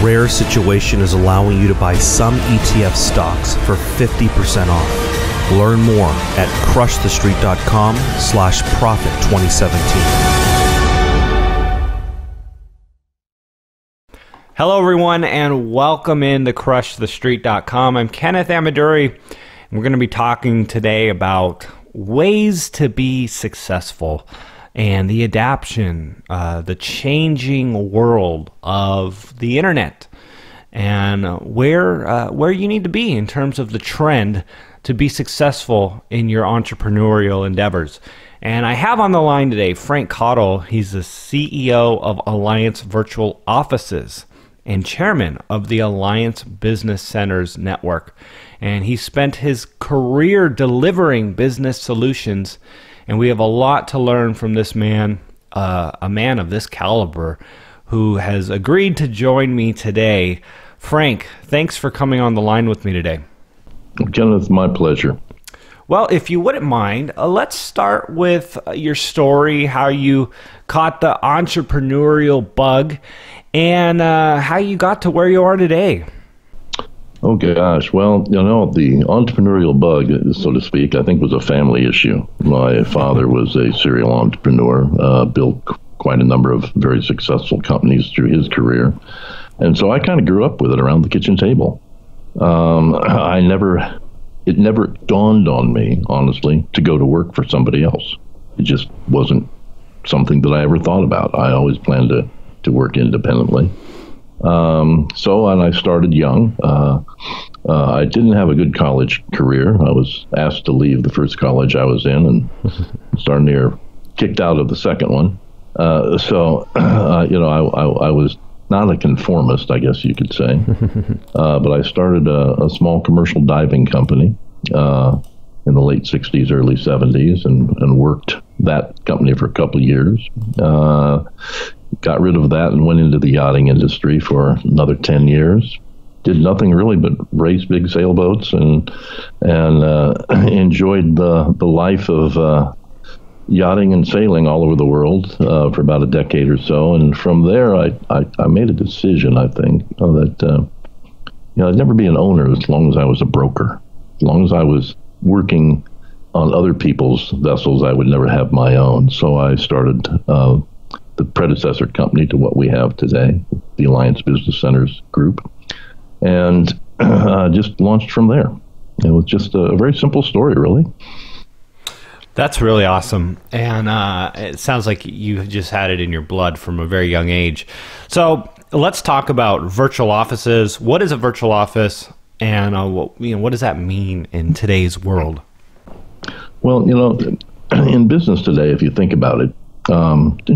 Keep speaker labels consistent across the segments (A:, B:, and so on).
A: rare situation is allowing you to buy some ETF stocks for 50% off. Learn more at crushthestreet.com/profit2017.
B: Hello, everyone, and welcome in to crushthestreet.com. I'm Kenneth Amaduri, and we're going to be talking today about ways to be successful and the adaptation, the changing world of the internet, and where you need to be in terms of the trend to be successful in your entrepreneurial endeavors. And I have on the line today Frank Cottle. He's the CEO of Alliance Virtual Offices and chairman of the Alliance Business Centers Network. And he spent his career delivering business solutions, and we have a lot to learn from this man, a man of this caliber, who has agreed to join me today. Frank, thanks for coming on the line with me today.
C: Kenneth, my pleasure.
B: Well, if you wouldn't mind, let's start with your story, how you caught the entrepreneurial bug, and how you got to where you are today.
C: Oh, gosh. Well, the entrepreneurial bug, so to speak, I think was a family issue. My father was a serial entrepreneur, built quite a number of very successful companies through his career. And so I kind of grew up with it around the kitchen table. It never dawned on me, honestly, to go to work for somebody else. It just wasn't something that I ever thought about. I always planned to work independently. And I started young. I didn't have a good college career. I was asked to leave the first college I was in and started near kicked out of the second one. I was not a conformist, I guess you could say. But I started a small commercial diving company in the late 60s, early 70s, and worked that company for a couple of years. Got rid of that and went into the yachting industry for another 10 years. Did nothing really but race big sailboats and enjoyed the life of yachting and sailing all over the world for about a decade or so. And from there, I made a decision, I think, that I'd never be an owner as long as I was a broker. As long as I was working on other people's vessels, I would never have my own. So I started the predecessor company to what we have today, the Alliance Business Centers Group, and just launched from there. It was just a very simple story, really.
B: That's really awesome. And it sounds like you just had it in your blood from a very young age. So let's talk about virtual offices. What is a virtual office, and what does that mean in today's world?
C: Well, in business today, if you think about it,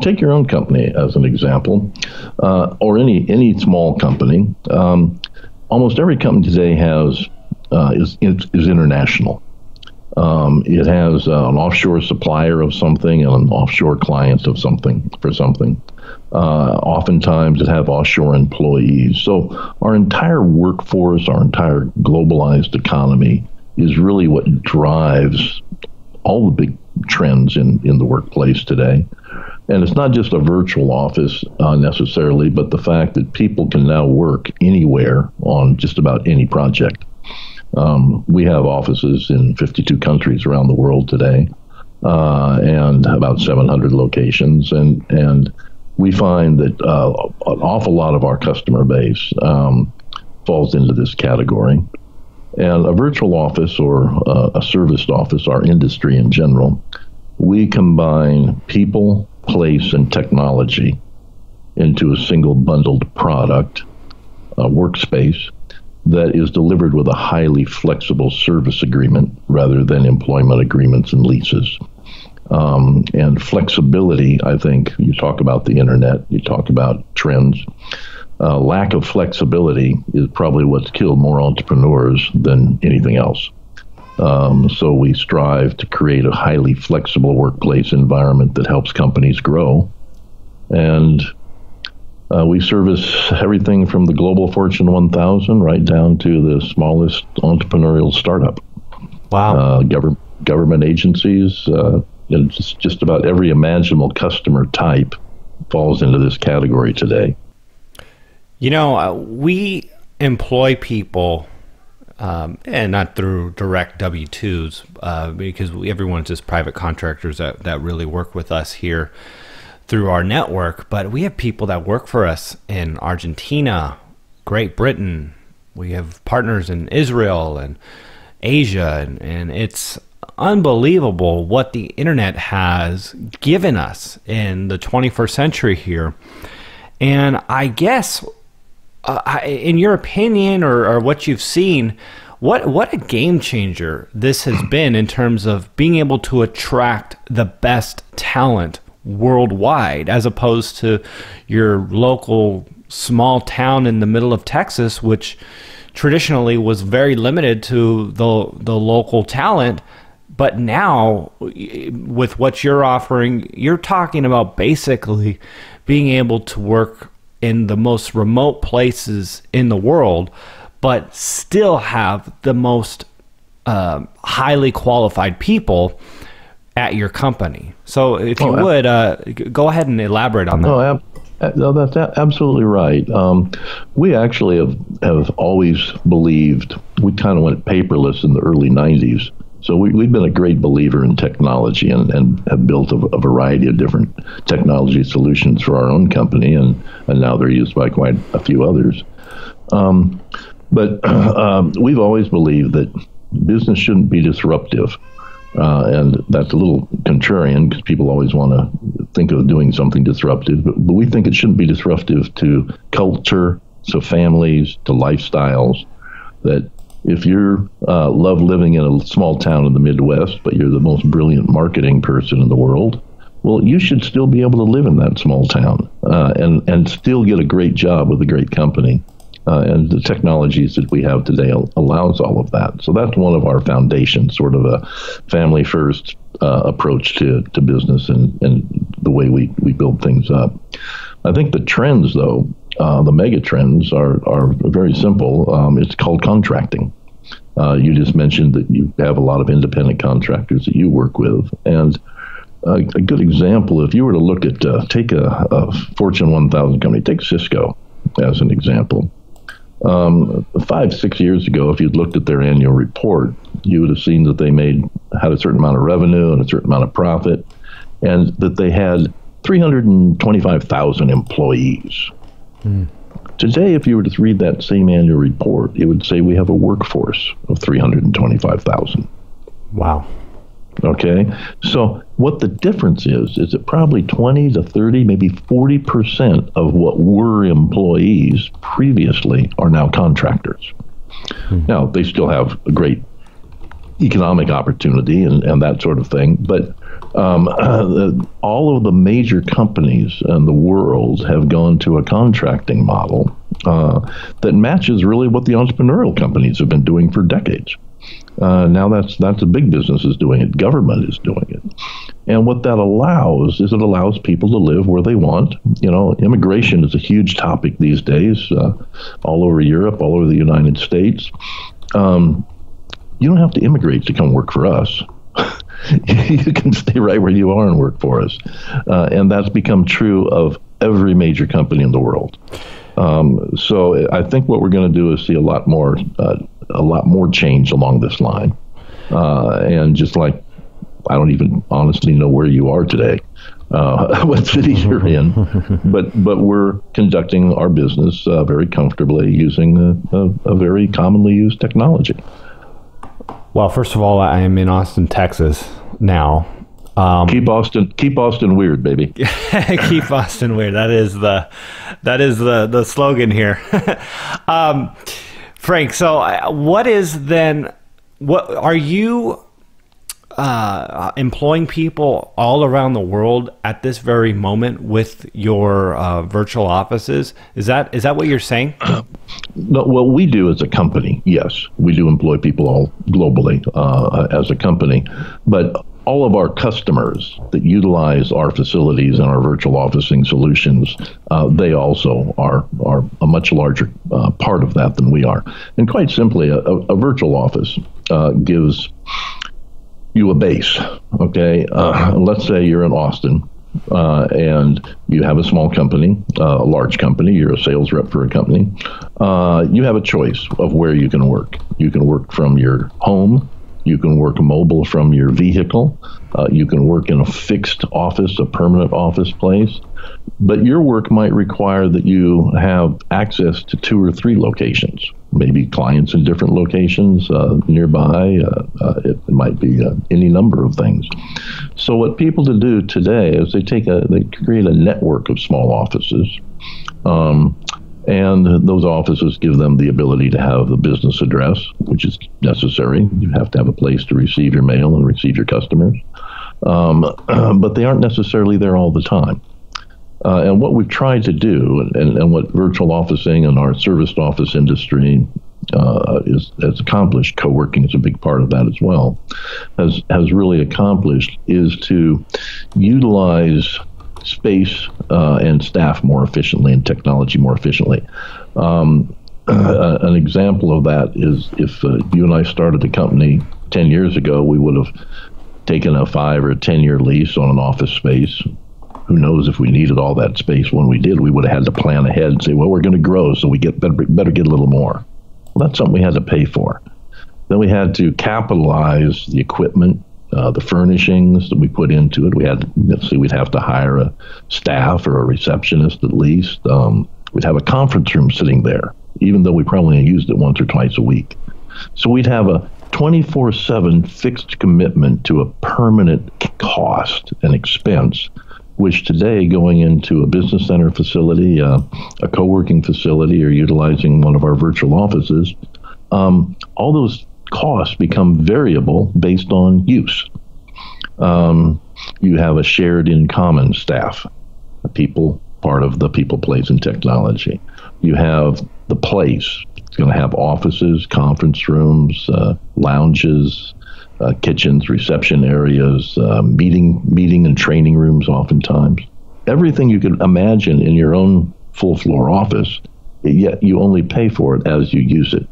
C: take your own company as an example, or any small company. Almost every company today is international. It has an offshore supplier of something and an offshore client of something for something. Oftentimes it have offshore employees. So our entire workforce, our entire globalized economy is really what drives all the big trends in the workplace today. And it's not just a virtual office necessarily, but the fact that people can now work anywhere on just about any project. We have offices in 52 countries around the world today, and about 700 locations. And we find that an awful lot of our customer base falls into this category. And a virtual office or a serviced office, our industry in general, we combine people, place, and technology into a single bundled product, a workspace, that is delivered with a highly flexible service agreement rather than employment agreements and leases. And flexibility, I think, you talk about the internet, you talk about trends. Lack of flexibility is probably what's killed more entrepreneurs than anything else. So we strive to create a highly flexible workplace environment that helps companies grow. And we service everything from the global Fortune 1000 right down to the smallest entrepreneurial startup.
B: Wow.
C: Government agencies, just about every imaginable customer type falls into this category today.
B: We employ people, and not through direct W-2s, because everyone's just private contractors that really work with us here through our network. But we have people that work for us in Argentina, Great Britain. We have partners in Israel and Asia, and it's unbelievable what the internet has given us in the 21st century here. And I guess, in your opinion, or what you've seen, what a game changer this has been in terms of being able to attract the best talent worldwide, as opposed to your local small town in the middle of Texas, which traditionally was very limited to the local talent. But now, with what you're offering, you're talking about basically being able to work in the most remote places in the world, but still have the most highly qualified people at your company. So if you would, go ahead and elaborate on that.
C: No, that's absolutely right. We actually have always believed, we kind of went paperless in the early 90s. So we've been a great believer in technology and have built a variety of different technology solutions for our own company, and now they're used by quite a few others. But we've always believed that business shouldn't be disruptive. And that's a little contrarian because people always want to think of doing something disruptive, but we think it shouldn't be disruptive to culture, to families, to lifestyles. That if you love living in a small town in the Midwest, but you're the most brilliant marketing person in the world, well, you should still be able to live in that small town and still get a great job with a great company. And the technologies that we have today allows all of that. So that's one of our foundations, sort of a family first approach to business and the way we build things up. I think the trends, though, the mega trends are very simple. It's called contracting. You just mentioned that you have a lot of independent contractors that you work with. And a good example, if you were to look at, take a Fortune 1000 company, take Cisco as an example. 5-6 years ago, if you'd looked at their annual report, you would have seen that they had a certain amount of revenue and a certain amount of profit, and that they had 325,000 employees. Today, if you were to read that same annual report, it would say we have a workforce of 325,000.
B: Wow.
C: Okay, so what the difference is that probably 20 to 30, maybe 40% of what were employees previously are now contractors. Now, they still have a great economic opportunity and that sort of thing, but all of the major companies in the world have gone to a contracting model that matches really what the entrepreneurial companies have been doing for decades. Now that's a big business is doing it. Government is doing it. And what that allows is it allows people to live where they want. Immigration is a huge topic these days, all over Europe, all over the United States. You don't have to immigrate to come work for us. You can stay right where you are and work for us. And that's become true of every major company in the world. So I think what we're going to do is see a lot more change along this line. And just like, I don't even honestly know where you are today, what cities you're in, but we're conducting our business very comfortably using a very commonly used technology.
B: Well, first of all, I am in Austin, Texas now.
C: Keep Austin weird, baby.
B: Keep Austin weird. That is the slogan here. Frank, so what are you employing people all around the world at this very moment with your virtual offices? Is that what you're saying?
C: No, what we do as a company, yes, we do employ people all globally as a company, but all of our customers that utilize our facilities and our virtual officing solutions, they also are a much larger part of that than we are. And quite simply, a virtual office gives you a base, okay? Let's say you're in Austin and you have a small company, a large company, you're a sales rep for a company, you have a choice of where you can work. You can work from your home. You can work mobile from your vehicle. You can work in a fixed office, a permanent office place. But your work might require that you have access to 2 or 3 locations, maybe clients in different locations nearby. It might be any number of things. So what people to do today is they create a network of small offices. And those offices give them the ability to have the business address, which is necessary. You have to have a place to receive your mail and receive your customers. But they aren't necessarily there all the time. And what we've tried to do, and what virtual officing and our serviced office industry has accomplished, co-working is a big part of that as well, has really accomplished, is to utilize space and staff more efficiently and technology more efficiently. An example of that is if you and I started a company 10 years ago, we would have taken a 5 or 10-year lease on an office space. Who knows if we needed all that space when we did? We would have had to plan ahead and say, well, we're going to grow, so we better get a little more. Well, that's something we had to pay for. Then we had to capitalize the equipment, the furnishings that we put into it. We'd have to hire a staff or a receptionist at least. We'd have a conference room sitting there, even though we probably only used it once or twice a week. So we'd have a 24/7 fixed commitment to a permanent cost and expense, which today, going into a business center facility, a co-working facility, or utilizing one of our virtual offices, all those costs become variable based on use. You have a shared in common staff, part of the people, place, and technology. You have the place. It's going to have offices, conference rooms, lounges, kitchens, reception areas, meeting and training rooms oftentimes. Everything you could imagine in your own full floor office, yet you only pay for it as you use it.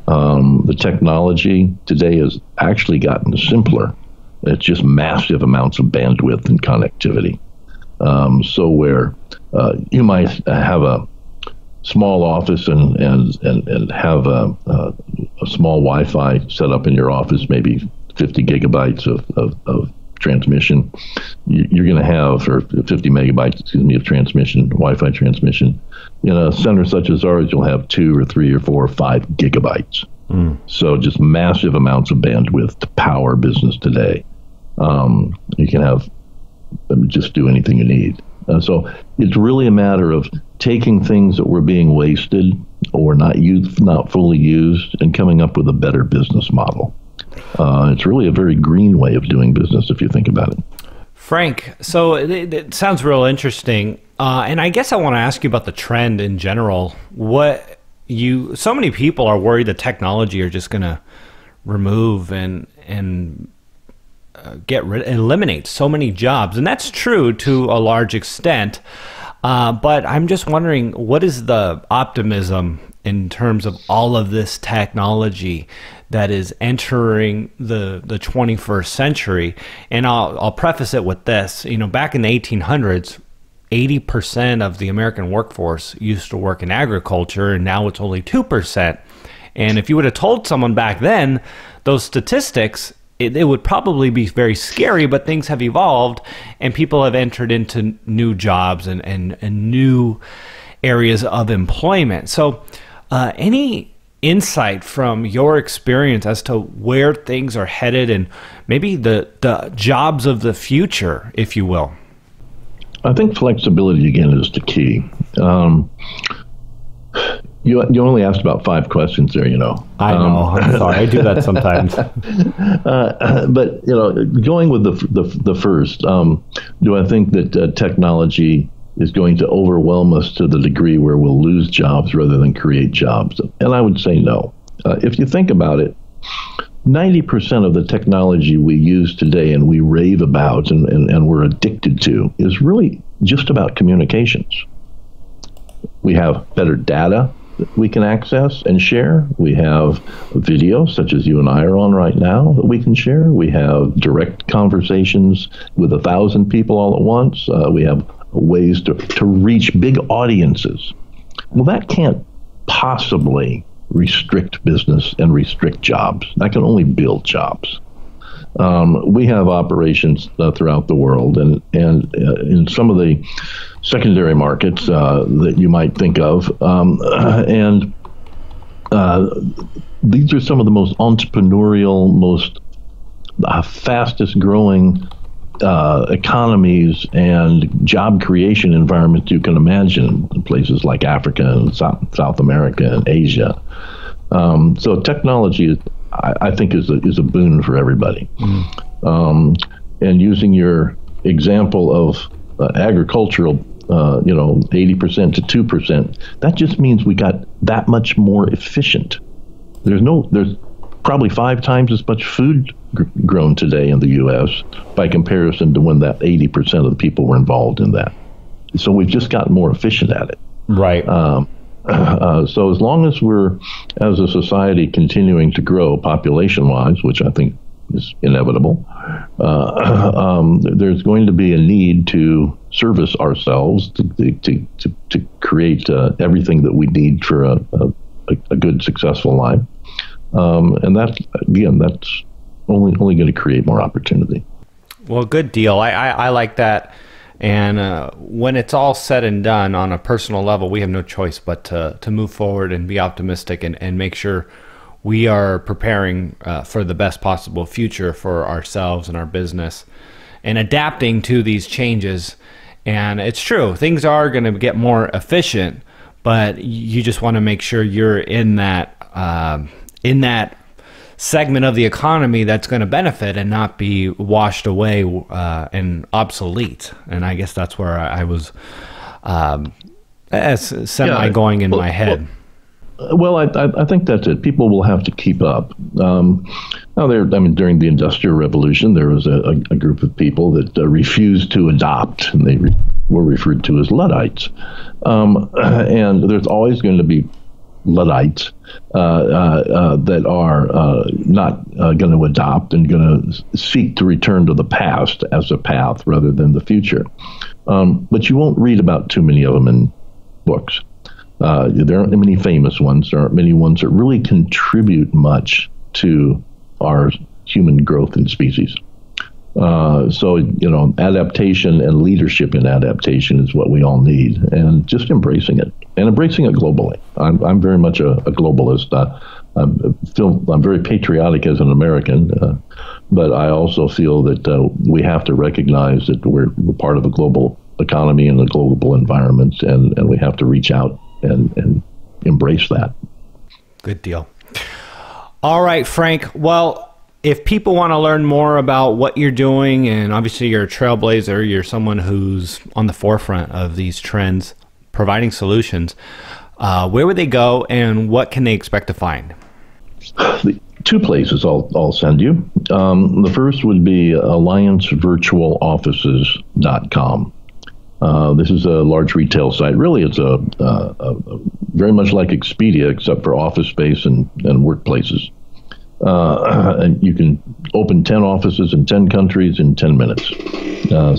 C: The technology today has actually gotten simpler. It's just massive amounts of bandwidth and connectivity. So where you might have a small office and have a small Wi-Fi set up in your office, maybe 50 gigabytes of transmission, you're going to have, or 50 megabytes, of transmission, Wi-Fi transmission. In a center such as ours, you'll have 2 or 3 or 4 or 5 gigabytes. So just massive amounts of bandwidth to power business today. You can just do anything you need. So it's really a matter of taking things that were being wasted or not fully used, and coming up with a better business model. It's really a very green way of doing business if you think about it.
B: Frank, so it sounds real interesting. And I guess I want to ask you about the trend in general. So many people are worried that technology are just going to remove and eliminate so many jobs, and that's true to a large extent. But I'm just wondering, what is the optimism in terms of all of this technology that is entering the 21st century? And I'll preface it with this. Back in the 1800s, 80% of the American workforce used to work in agriculture, and now it's only 2%. And if you would have told someone back then those statistics, it would probably be very scary, but things have evolved and people have entered into new jobs and new areas of employment. So any insight from your experience as to where things are headed and maybe the jobs of the future, if you will?
C: I think flexibility, again, is the key. You only asked about 5 questions there,
B: I know. I'm sorry. I do that sometimes.
C: But, going with the first, do I think that technology is going to overwhelm us to the degree where we'll lose jobs rather than create jobs? And I would say no. If you think about it, 90% of the technology we use today and we rave about and we're addicted to is really just about communications. We have better data. we can access and share. We have video, such as you and I are on right now, that we can share. We have direct conversations with 1,000 people all at once. We have ways to reach big audiences. Well, that can't possibly restrict business and restrict jobs. That can only build jobs. We have operations throughout the world, and in some of the secondary markets that you might think of, and these are some of the most entrepreneurial, most fastest growing economies and job creation environments you can imagine in places like Africa and South America and Asia. So technology, I think, is a boon for everybody. And using your example of agricultural, 80% to 2%, that just means we got that much more efficient. There's probably 5 times as much food grown today in the U.S. by comparison to when that 80% of the people were involved in that. So we've just gotten more efficient at it.
B: Right.
C: So as long as we're, as a society, continuing to grow population-wise, which I think is inevitable, there's going to be a need to service ourselves to create everything that we need for a good, successful life. And that's only going to create more opportunity.
B: Well, good deal. I like that. And when it's all said and done on a personal level, we have no choice but to move forward and be optimistic and make sure we are preparing for the best possible future for ourselves and our business and adapting to these changes. And it's true, things are going to get more efficient, but you just want to make sure you're in that segment of the economy that's going to benefit and not be washed away and obsolete. And I guess that's where I was going in my head.
C: Well, I think that's it. People will have to keep up. During the Industrial Revolution, there was a group of people that refused to adopt, and they were referred to as Luddites. And there's always going to be Luddites that are not going to adopt and going to seek to return to the past as a path rather than the future. But you won't read about too many of them in books. There aren't many famous ones. There aren't many ones that really contribute much to our human growth and species. So adaptation and leadership in adaptation is what we all need, and just embracing it, and embracing it globally. I'm very much a globalist. I'm very patriotic as an American, but I also feel that we have to recognize that we're part of a global economy and a global environment, and we have to reach out and embrace that.
B: Good deal. All right, Frank. Well, if people want to learn more about what you're doing, and obviously you're a trailblazer, you're someone who's on the forefront of these trends, providing solutions, where would they go and what can they expect to find?
C: The 2 places I'll send you. The first would be alliancevirtualoffices.com. This is a large retail site. Really, it's a very much like Expedia, except for office space and workplaces. And you can open 10 offices in 10 countries in 10 minutes.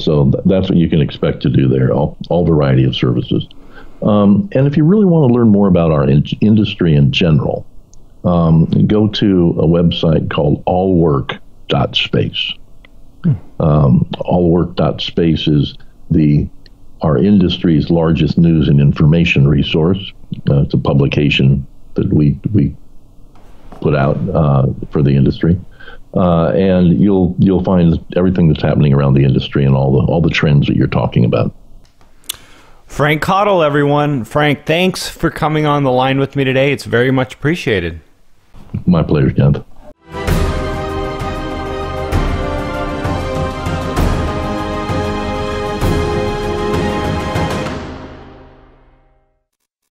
C: So that's what you can expect to do there, all variety of services. And if you really want to learn more about our industry in general, go to a website called allwork.space. Allwork.space is our industry's largest news and information resource. It's a publication that we put out for the industry, and you'll find everything that's happening around the industry and all the trends that you're talking about.
B: Frank Cottle, everyone. Frank, thanks for coming on the line with me today. It's very much appreciated.
C: My pleasure, Kenneth.